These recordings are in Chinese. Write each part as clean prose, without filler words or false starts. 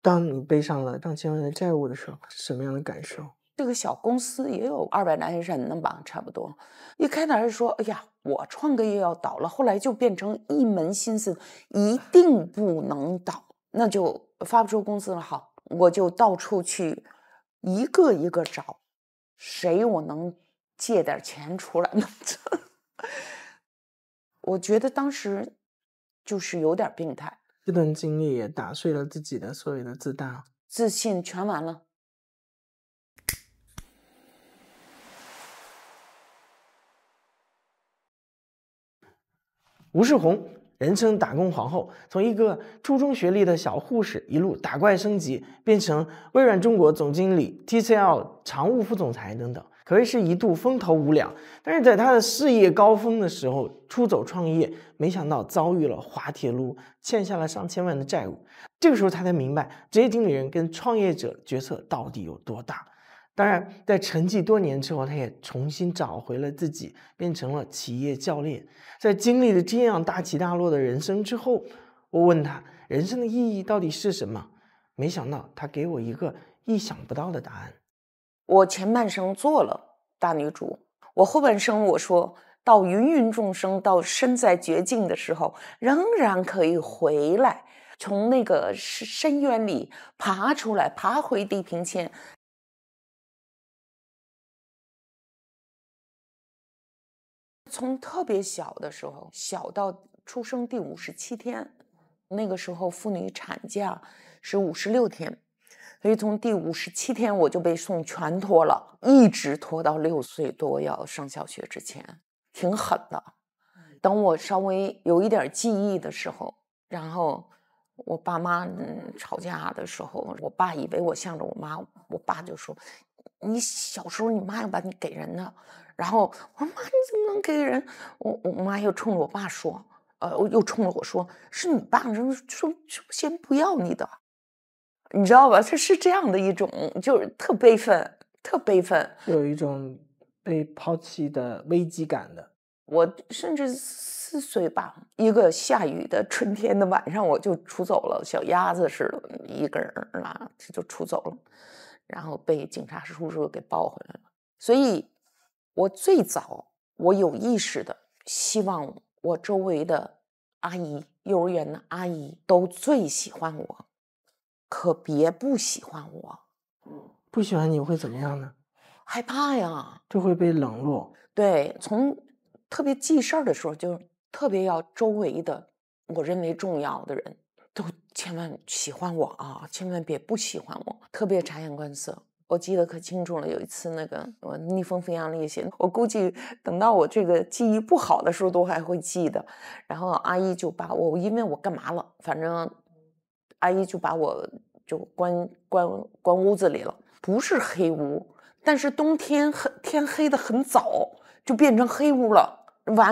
当你背上了上千万的债务的时候，是什么样的感受？这个小公司也有200来人呢吧，差不多。一开始说，哎呀，我创个业要倒了，后来就变成一门心思，一定不能倒，那就发不出工资了。好，我就到处去，一个一个找，谁我能借点钱出来呢？我觉得当时就是有点病态，这段经历也打碎了自己的所有的自大。自信全完了。吴世红，人称打工皇后，从一个初中学历的小护士一路打怪升级，变成微软中国总经理、TCL 常务副总裁等等，可谓是一度风头无两。但是在他的事业高峰的时候出走创业，没想到遭遇了滑铁卢，欠下了上千万的债务。这个时候他才明白，职业经理人跟创业者角色到底有多大。当然，在沉寂多年之后，他也重新找回了自己，变成了企业教练。在经历了这样大起大落的人生之后，我问他人生的意义到底是什么？没想到他给我一个意想不到的答案。我前半生做了大女主，我后半生我说到芸芸众生，到身在绝境的时候，仍然可以回来，从那个深渊里爬出来，爬回地平线。从特别小的时候，小到出生第57天，那个时候妇女产假是56天，所以从第57天我就被送全托了，一直拖到6岁多要上小学之前，挺狠的。等我稍微有一点记忆的时候，然后我爸妈吵架的时候，我爸以为我向着我妈，我爸就说：“你小时候你妈要把你给人的。”然后我说：“妈，你怎么能给人？”我妈又冲着我爸说，又冲着我说：“是你爸说先不要你的。”你知道吧？是这样的一种，就是特悲愤，特悲愤，是有一种被抛弃的危机感的。我甚至4岁吧，一个下雨的春天的晚上，我就出走了，小鸭子似的，一个人啊，就出走了，然后被警察叔叔给抱回来了。所以，我最早我有意识的希望我周围的阿姨，幼儿园的阿姨都最喜欢我，可别不喜欢我。不喜欢你会怎么样呢？害怕呀，就会被冷落。对，从特别记事儿的时候，就特别要周围的我认为重要的人都千万喜欢我啊，千万别不喜欢我，特别察言观色。我记得可清楚了，有一次那个我逆风飞扬烈血，我估计等到我这个记忆不好的时候都还会记得。然后阿姨就把我，因为我干嘛了，反正阿姨就把我就关屋子里了，不是黑屋，但是冬天天黑的很早，就变成黑屋了。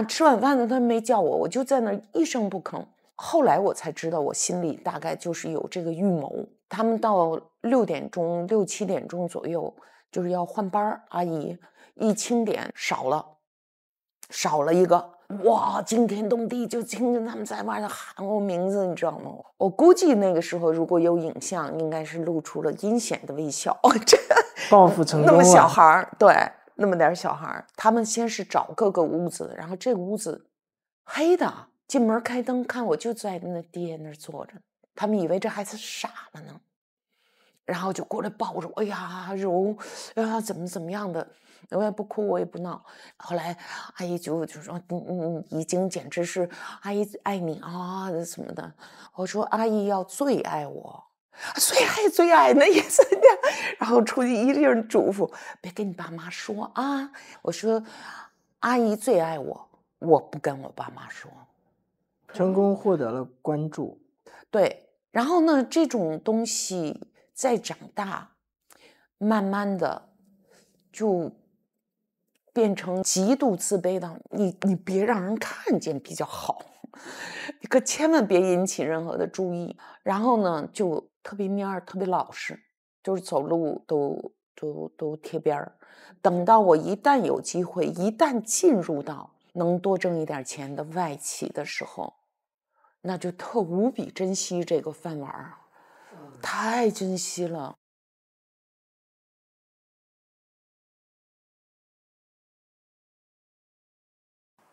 吃晚饭的他没叫我，我就在那儿一声不吭。后来我才知道，我心里大概就是有这个预谋。他们到6点钟、6、7点钟左右，就是要换班，阿姨一清点少了一个，哇，惊天动地，就听着他们在外头喊我名字，你知道吗？我估计那个时候如果有影像，应该是露出了阴险的微笑。这报复成功了。那么小孩儿，对，那么点小孩儿，他们先是找各个屋子，然后这个屋子黑的，进门开灯，看我就在那爹那儿坐着，他们以为这孩子傻了呢，然后就过来抱着我，哎呀揉，哎呀怎么样的，我也不哭我也不闹。后来阿姨就说已经简直是阿姨爱你啊什么的。我说阿姨要最爱我，最爱那意思。然后出去一劲嘱咐，别跟你爸妈说啊。我说阿姨最爱我，我不跟我爸妈说。成功获得了关注。对，然后呢，这种东西再长大，慢慢的就变成极度自卑的。你别让人看见比较好，你可千万别引起任何的注意。然后呢，就特别蔫儿，特别老实，就是走路都贴边儿。等到我一旦有机会，一旦进入到能多挣一点钱的外企的时候，那就特无比珍惜这个饭碗儿，太珍惜了。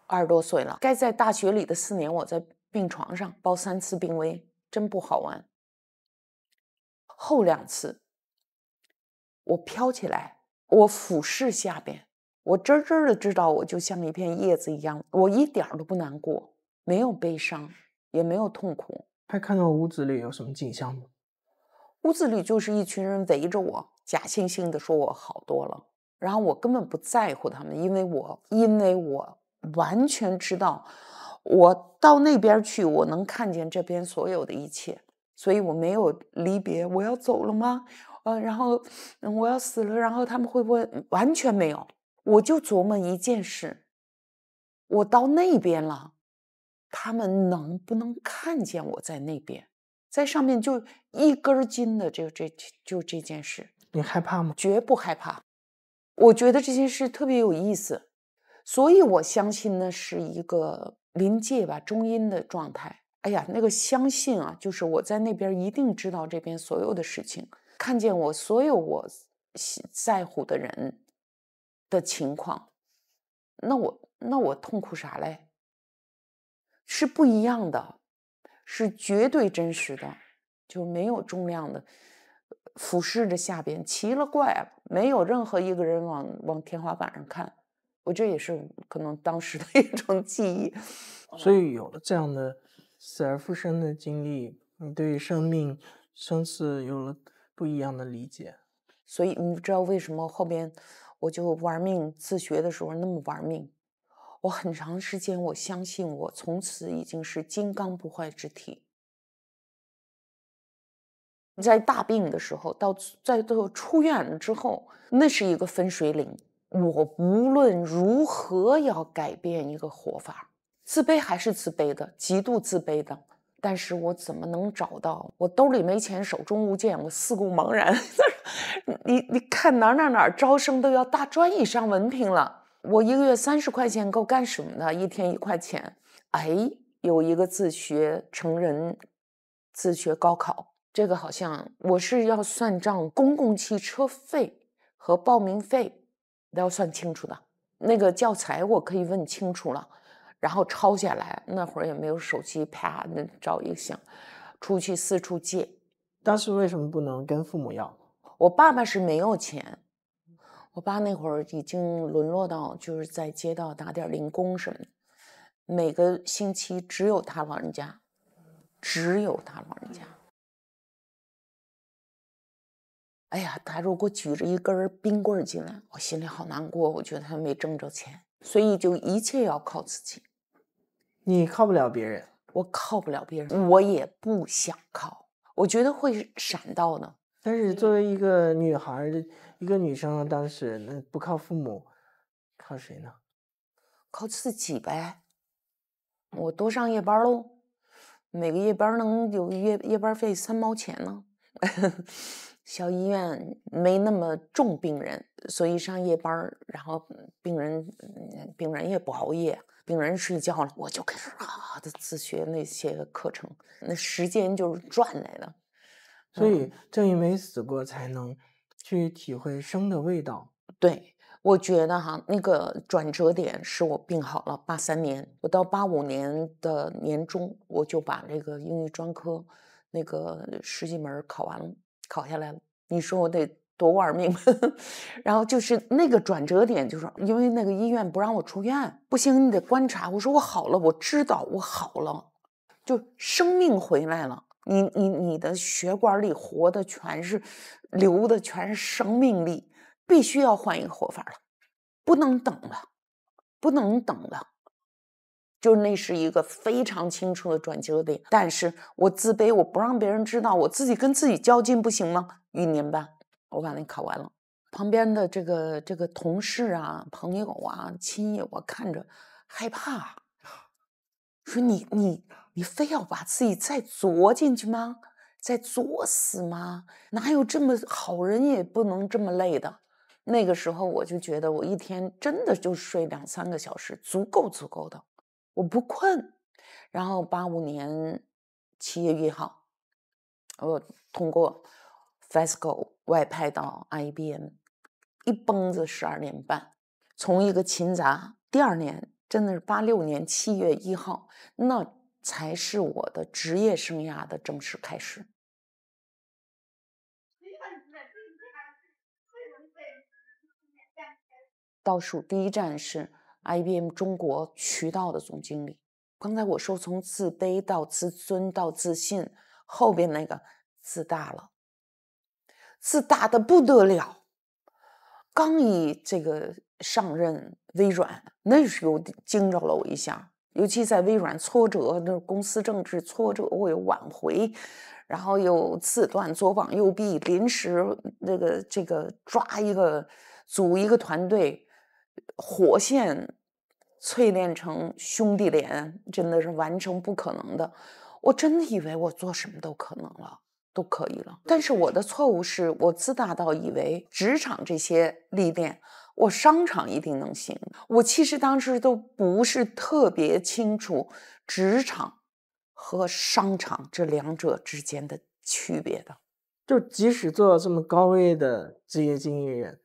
20多岁了，该在大学里的4年，我在病床上包3次病危，真不好玩。后2次，我飘起来，我俯视下边，我真真的知道，我就像一片叶子一样，我一点都不难过，没有悲伤，也没有痛苦。还看到屋子里有什么景象吗？屋子里就是一群人围着我，假惺惺的说我好多了，然后我根本不在乎他们，因为我完全知道，我到那边去，我能看见这边所有的一切，所以我没有离别。我要走了吗？然后我要死了，然后他们会不会？完全没有，我就琢磨一件事：我到那边了，他们能不能看见我在那边？在上面就一根筋的就这件事。你害怕吗？绝不害怕。我觉得这件事特别有意思，所以我相信那是一个临界吧，中阴的状态。哎呀，那个相信啊，就是我在那边一定知道这边所有的事情，看见我所有我在乎的人的情况，那我痛苦啥嘞？是不一样的，是绝对真实的，就没有重量的，俯视着下边，奇了怪了，没有任何一个人往天花板上看。我这也是可能当时的一种记忆。所以有了这样的死而复生的经历，你对生命、生死有了不一样的理解。所以你知道为什么后边我就玩命，自学的时候那么玩命？我很长时间我相信我从此已经是金刚不坏之体。在大病的时候，在最后出院了之后，那是一个分水岭。我无论如何要改变一个活法，自卑还是自卑的，极度自卑的。但是我怎么能找到？我兜里没钱，手中无剑，我四顾茫然。你看哪招生都要大专以上文凭了，我1个月30块钱够干什么的？一天1块钱。哎，有一个自学成人，自学高考。这个好像我是要算账，公共汽车费和报名费都要算清楚的。那个教材我可以问清楚了，然后抄下来。那会儿也没有手机，啪，那找一个响，出去四处借。当时为什么不能跟父母要？我爸爸是没有钱，我爸那会儿已经沦落到就是在街道打点零工什么的，每个星期只有他老人家。哎呀，他如果举着一根冰棍进来，我心里好难过。我觉得他没挣着钱，所以就一切要靠自己。你靠不了别人，我靠不了别人，我也不想靠。我觉得会闪到的。但是作为一个女孩，一个女生，当时那不靠父母，靠谁呢？靠自己呗。我多上夜班喽，每个夜班能有夜班费3毛钱呢。小医院没那么重病人，所以上夜班，然后病人也不熬夜，病人睡觉了，我就开始的自学那些课程，那时间就是赚来的。所以正因为死过，才能去体会生的味道。对，我觉得哈，那个转折点是我病好了83年，我到85年的年中，我就把这个英语专科那个10几门考完了，考下来了。你说我得多玩命？然后就是那个转折点，就是因为那个医院不让我出院，不行，你得观察。我说我好了，我知道我好了，就生命回来了。你的血管里活的全是流的全是生命力，必须要换一个活法了，不能等了，不能等了。就是那是一个非常清楚的转折点，但是我自卑，我不让别人知道，我自己跟自己较劲，不行吗？1年半，我把那考完了。旁边的这个同事啊、朋友啊、亲友啊，看着害怕，说你非要把自己再作进去吗？再作死吗？哪有这么好人也不能这么累的。那个时候我就觉得我一天真的就睡2、3个小时，足够的，我不困。然后85年7月1号，我通过 FESCO 外派到 IBM， 一蹦子12年半，从一个勤杂，第2年真的是86年7月1号，那才是我的职业生涯的正式开始。倒数第1站是 IBM 中国渠道的总经理。刚才我说从自卑到自尊到自信，后边那个自大了，自大的不得了。刚一这个上任微软，那时候惊着了我一下，尤其在微软挫折，那公司政治挫折，我有挽回，然后又自断左膀右臂，临时这个组一个团队，火线淬炼成兄弟连，真的是完成不可能的。我真的以为我做什么都可能了，都可以了。但是我的错误是我自大到以为职场这些历练，我商场一定能行。我其实当时都不是特别清楚职场和商场这2者之间的区别的。就即使做到这么高位的职业经理人，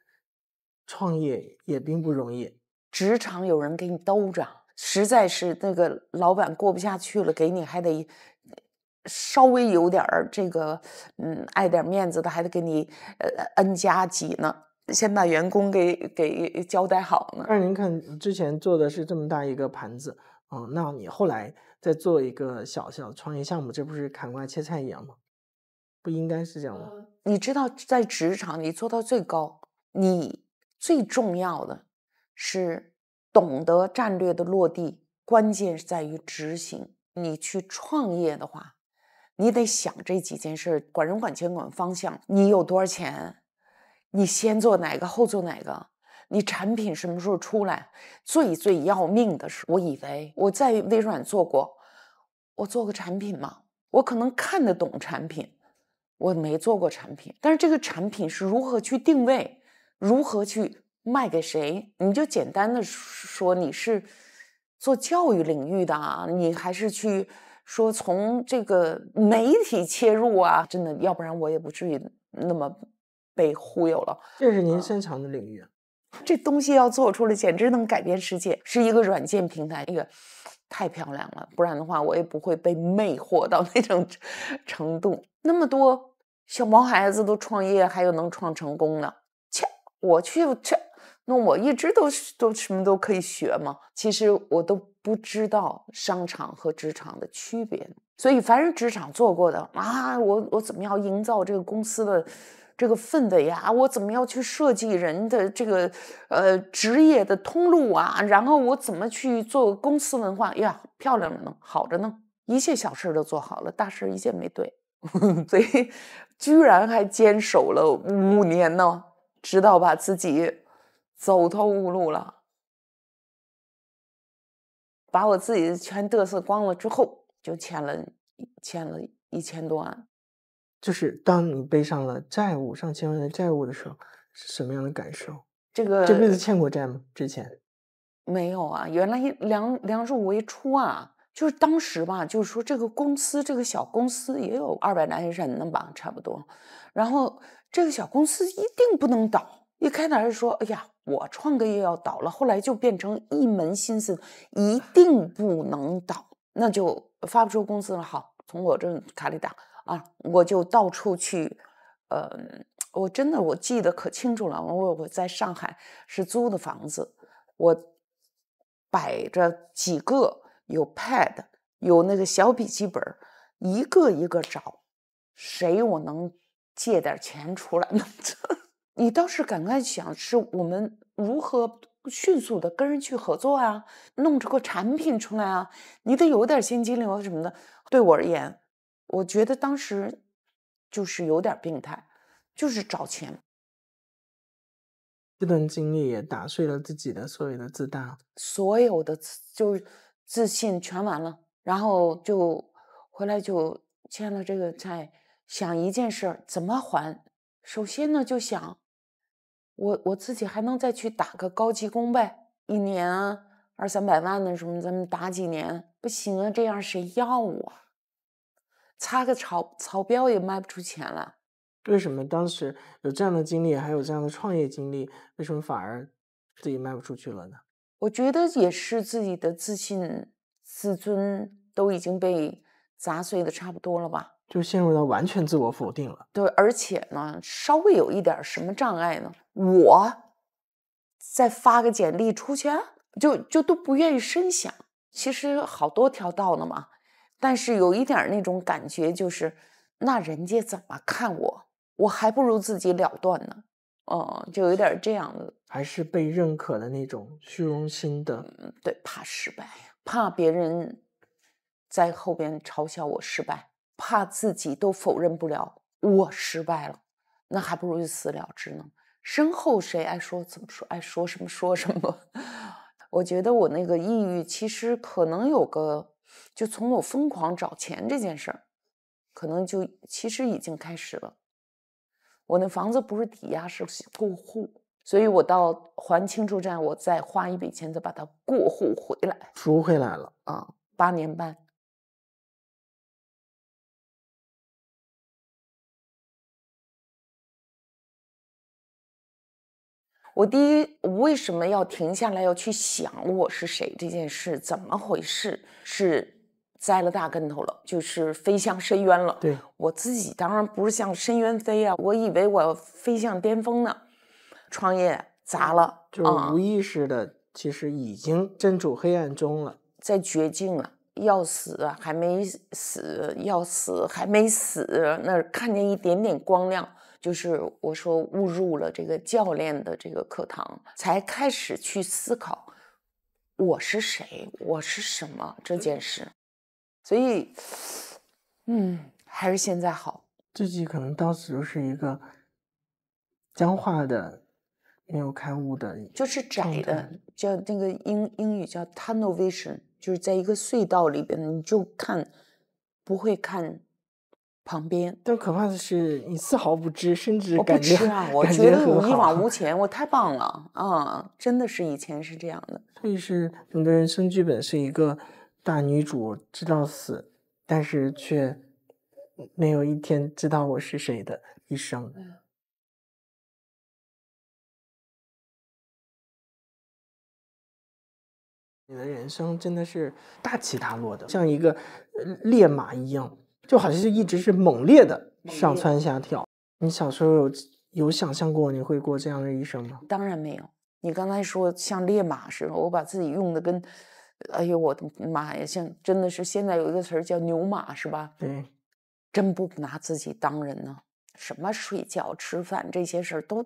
创业也并不容易。职场有人给你兜着，实在是那个老板过不下去了，给你还得稍微有点这个爱点面子的，还得给你N+几呢，先把员工给交代好呢。但是您看之前做的是这么大一个盘子，那你后来再做一个小创业项目，这不是砍瓜切菜一样吗？不应该是这样吗？你知道在职场你做到最高，你最重要的是懂得战略的落地，关键在于执行。你去创业的话，你得想这几件事，管人管钱管方向，你有多少钱，你先做哪个后做哪个，你产品什么时候出来。最要命的是，我以为我在微软做过，我做个产品嘛，我可能看得懂产品，我没做过产品，但是这个产品是如何去定位，如何去卖给谁，你就简单的说你是做教育领域的啊，你还是去说从这个媒体切入啊，真的，要不然我也不至于那么被忽悠了。这是您擅长的领域。这东西要做出来简直能改变世界，是一个软件平台，太漂亮了，不然的话我也不会被魅惑到那种程度。那么多小毛孩子都创业，还有能创成功的，我去那我一直都什么都可以学嘛。其实我都不知道商场和职场的区别，所以凡是职场做过的啊，我怎么样营造这个公司的这个氛围啊，我怎么样去设计人的这个职业的通路啊，然后我怎么去做公司文化呀，漂亮着呢，好着呢，一切小事都做好了，大事一件没对。所以居然还坚守了5年呢，直到把自己走投无路了，把我自己全嘚瑟光了之后，就欠了1000多万。就是当你背上了债务，上千万的债务的时候，是什么样的感受？这辈子欠过债吗？之前没有啊，原来量入为出啊。就是当时吧，就是说这个公司，这个小公司也有200来人呢吧，差不多。然后这个小公司一定不能倒。一开始是说，哎呀，我创个业要倒了，后来就变成一门心思，一定不能倒，那就发不出工资了。好，从我这卡里打啊，我就到处去，我真的我记得可清楚了。我在上海是租的房子，我摆着几个。有 pad， 有那个小笔记本，一个一个找，谁我能借点钱出来呢？你倒是赶快想，是我们如何迅速的跟人去合作啊，弄出个产品出来啊，你得有点现金流什么的。对我而言，我觉得当时就是有点病态，就是找钱。这段经历也打碎了自己的所谓的自大，所有的就是自信全完了，然后就回来就欠了这个债，想一件事怎么还。首先呢，就想我自己还能再去打个高级工呗，1年200-300万的什么，咱们打几年不行啊，这样谁要啊？擦个草标也卖不出钱来。为什么当时有这样的经历，还有这样的创业经历，为什么反而自己卖不出去了呢？我觉得也是自己的自信、自尊都已经被砸碎的差不多了吧。就陷入到完全自我否定了。对，而且呢，稍微有一点什么障碍呢，我再发个简历出去啊，就都不愿意深想。其实好多条道呢嘛，但是有一点那种感觉，就是那人家怎么看我，我还不如自己了断呢。就有点这样的，还是被认可的那种虚荣心的。对，怕失败，怕别人在后边嘲笑我失败，怕自己都否认不了我失败了，那还不如就死了之呢。身后谁爱说怎么说，爱说什么说什么。我觉得我那个抑郁其实可能有个，就从我疯狂找钱这件事儿，可能就其实已经开始了。我那房子不是抵押，是过户，所以我到还清楚站，我再花一笔钱再把它过户回来，赎回来了。 8年半。我第一为什么要停下来要去想我是谁这件事怎么回事，是栽了大跟头了，就是飞向深渊了。对，我自己当然不是向深渊飞啊，我以为我要飞向巅峰呢，创业砸了，就是无意识的，其实已经身处黑暗中了，在绝境了，要死还没死，要死还没死，那看见一点点光亮，就是我说误入了这个教练的这个课堂，才开始去思考我是谁，我是什么这件事。所以还是现在好。自己可能当时就是一个僵化的没有开悟的，就是窄的，叫那个英语叫 tunnel vision， 就是在一个隧道里边，你就看不会看旁边。但可怕的是你丝毫不知，甚至我不感觉知啊，我感觉得很好我一往无前，我太棒了啊！真的是以前是这样的。所以是你的人生剧本是一个大女主知道死，但是却没有一天知道我是谁的一生。你的人生真的是大起大落的，像一个烈马一样，就好像是一直是猛烈的上蹿下跳。你小时候有想象过你会过这样的一生吗？当然没有。你刚才说像烈马似的，我把自己用的跟，哎呦我的妈呀，像真的是现在有一个词儿叫牛马是吧？对，真不拿自己当人呢。什么睡觉、吃饭这些事儿都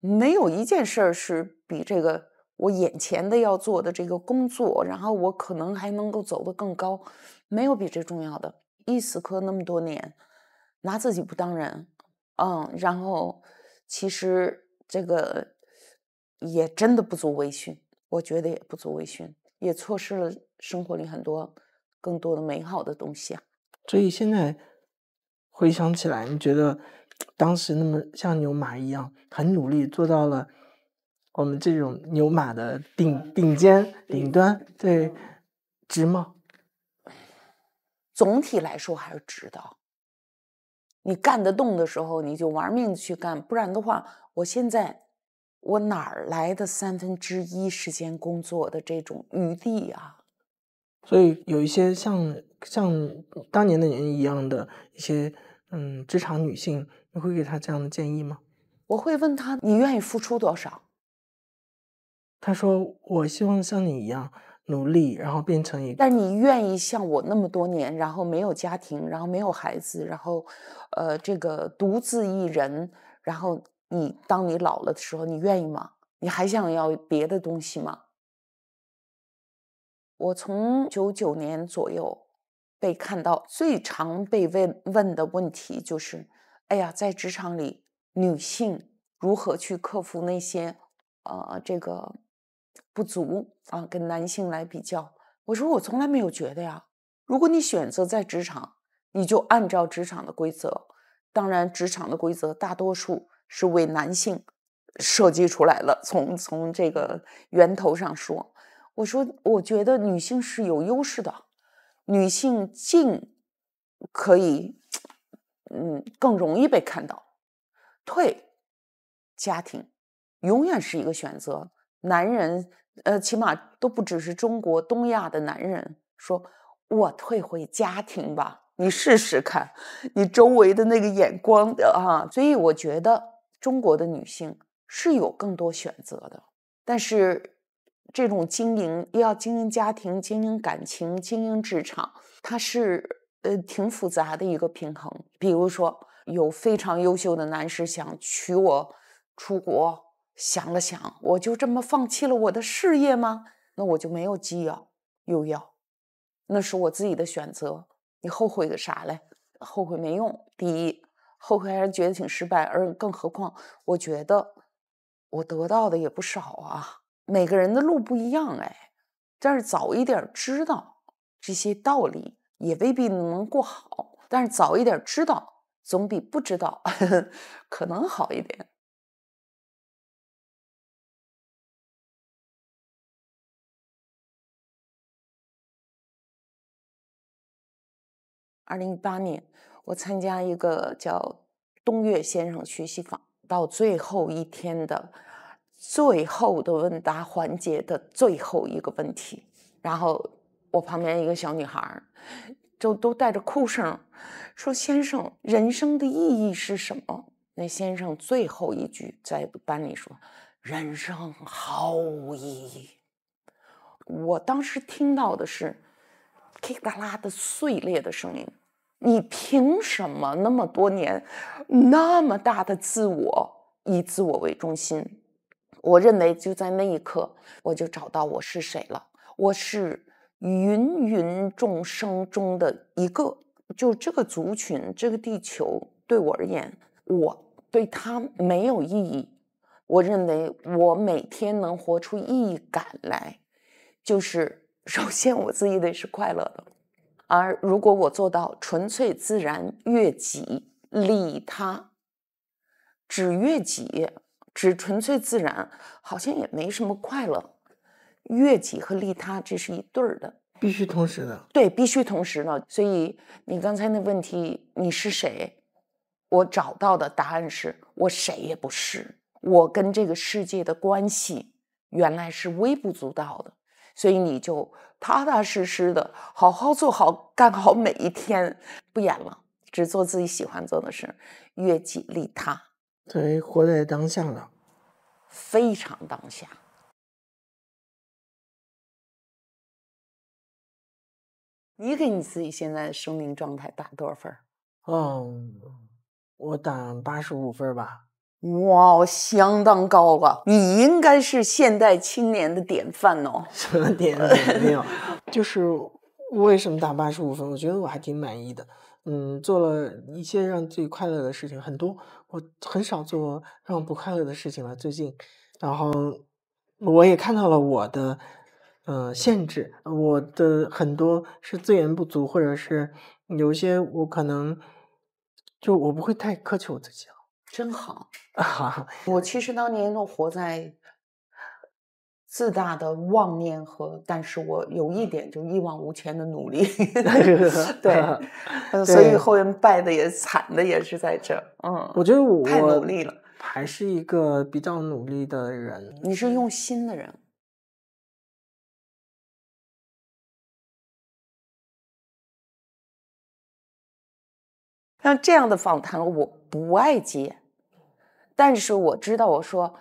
没有一件事儿是比这个我眼前的要做的这个工作，然后我可能还能够走得更高，没有比这重要的。一死磕那么多年，拿自己不当人，然后其实这个也真的不足为训，我觉得也不足为训，也错失了生活里很多更多的美好的东西啊。所以现在回想起来，你觉得当时那么像牛马一样很努力，做到了我们这种牛马的顶尖顶端，对，值吗？总体来说还是值的。你干得动的时候，你就玩命去干，不然的话，我现在我哪儿来的1/3时间工作的这种余地啊？所以有一些像当年的人一样的一些职场女性，你会给她这样的建议吗？我会问她，你愿意付出多少？她说我希望像你一样努力，然后变成一个。但你愿意像我那么多年，然后没有家庭，然后没有孩子，然后这个独自一人，然后当你老了的时候，你愿意吗？你还想要别的东西吗？我从99年左右被看到最常被问的问题就是，哎呀，在职场里，女性如何去克服那些这个不足啊，跟男性来比较。我说我从来没有觉得呀。如果你选择在职场，你就按照职场的规则。当然，职场的规则大多数是为男性设计出来了。从这个源头上说。我说，我觉得女性是有优势的，女性进可以更容易被看到。退家庭永远是一个选择。男人起码都不只是中国东亚的男人说我退回家庭吧，你试试看你周围的那个眼光的啊。所以我觉得中国的女性是有更多选择的，但是这种要经营家庭、经营感情、经营职场，它是挺复杂的一个平衡。比如说有非常优秀的男士想娶我出国，想了想，我就这么放弃了我的事业吗？那我就没有既要又要，那是我自己的选择。你后悔个啥嘞？后悔没用。第一，后悔还是觉得挺失败，而更何况我觉得我得到的也不少啊。每个人的路不一样但是早一点知道这些道理也未必能过好，但是早一点知道总比不知道可能好一点。2018年，我参加一个叫东岳先生学习坊，到最后一天的最后的问答环节的最后一个问题，然后我旁边一个小女孩就都带着哭声说：“先生，人生的意义是什么？”那先生最后一句在班里说：“人生毫无意义。”我当时听到的是噼里啪啦的碎裂的声音。你凭什么那么多年那么大的自我，以自我为中心？我认为就在那一刻我就找到我是谁了。我是芸芸众生中的一个，就这个族群，这个地球对我而言，我对它没有意义。我认为我每天能活出意义感来，就是首先我自己得是快乐的。而如果我做到纯粹自然，悦己利他，只悦己，只纯粹自然，好像也没什么快乐。悦己和利他这是一对儿的，必须同时的。对，必须同时的。所以你刚才那问题，你是谁？我找到的答案是我谁也不是。我跟这个世界的关系原来是微不足道的。所以你就踏踏实实的好好做好，干好每一天，不演了，只做自己喜欢做的事，悦己利他。对，活在当下了，非常当下。你给你自己现在的生命状态打多少分？我打85分吧。哇，相当高了！你应该是现代青年的典范哦。什么典范？没有，就是为什么打85分？我觉得我还挺满意的。做了一些让自己快乐的事情，很多我很少做让我不快乐的事情了。最近，然后我也看到了我的限制，我的很多是资源不足，或者是有一些我可能就我不会太苛求自己了。真好。我其实当年都活在自大的妄念但是我有一点就一往无前的努力。对，所以后人败的也惨的也是在这。我觉得我太努力了，还是一个比较努力的人。你是用心的人。像这样的访谈我不爱接，但是我知道我说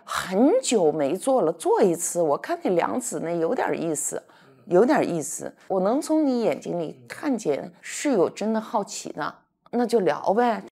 很久没做了，做一次，我看你梁子那有点意思，有点意思，我能从你眼睛里看见是有真的好奇的，那就聊呗。